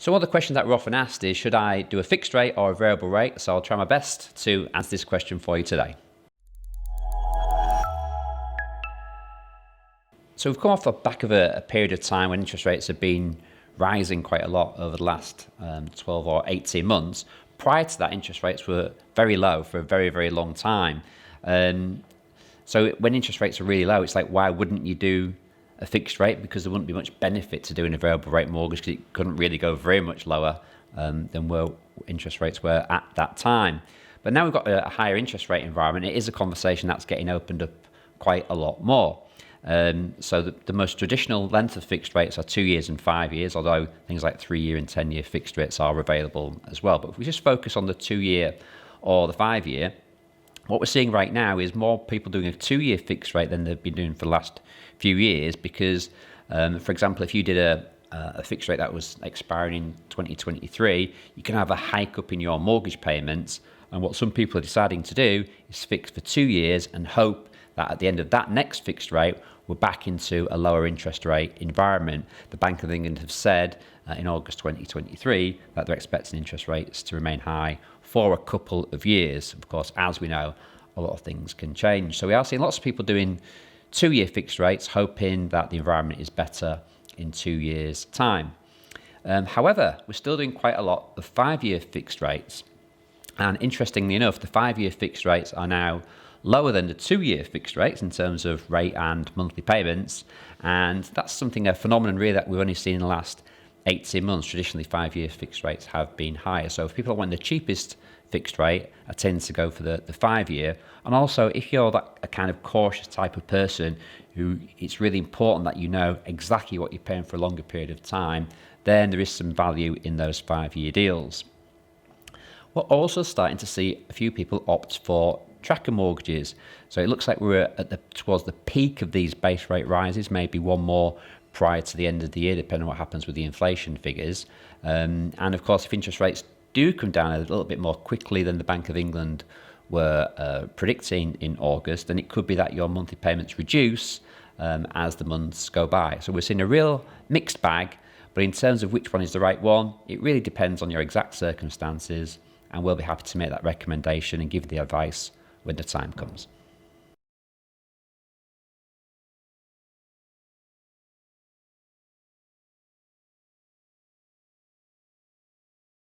So one of the questions that we're often asked is, should I do a fixed rate or a variable rate? So I'll try my best to answer this question for you today. So we've come off the back of a period of time when interest rates have been rising quite a lot over the last 12 or 18 months. Prior to that, interest rates were very low for a very, very long time. So when interest rates are really low, it's like, why wouldn't you do a fixed rate? Because there wouldn't be much benefit to doing a variable rate mortgage, because it couldn't really go very much lower than where interest rates were at that time. But now we've got a higher interest rate environment. It is a conversation that's getting opened up quite a lot more. So the most traditional length of fixed rates are 2 years and 5 years, although things like 3-year and 10-year fixed rates are available as well. But if we just focus on the 2-year or the 5-year, what we're seeing right now is more people doing a 2-year fixed rate than they've been doing for the last few years, because, for example, if you did a fixed rate that was expiring in 2023, you can have a hike up in your mortgage payments. And what some people are deciding to do is fix for 2 years and hope that at the end of that next fixed rate, we're back into a lower interest rate environment. The Bank of England have said in August 2023 that they're expecting interest rates to remain high for a couple of years. Of course, as we know, a lot of things can change. So we are seeing lots of people doing 2-year fixed rates, hoping that the environment is better in 2 years' time. However, we're still doing quite a lot of 5-year fixed rates. And interestingly enough, the 5-year fixed rates are now lower than the 2-year fixed rates in terms of rate and monthly payments. And that's a phenomenon really that we've only seen in the last 18 months. Traditionally, 5-year fixed rates have been higher. So if people want the cheapest fixed rate, I tend to go for the 5-year. And also, if you're a kind of cautious type of person who it's really important that you know exactly what you're paying for a longer period of time, then there is some value in those 5-year deals. We're also starting to see a few people opt for tracker mortgages. So it looks like we're towards the peak of these base rate rises, maybe one more prior to the end of the year, depending on what happens with the inflation figures. And of course, if interest rates do come down a little bit more quickly than the Bank of England were predicting in August, then it could be that your monthly payments reduce as the months go by. So we're seeing a real mixed bag, but in terms of which one is the right one, it really depends on your exact circumstances, and we'll be happy to make that recommendation and give the advice when the time comes.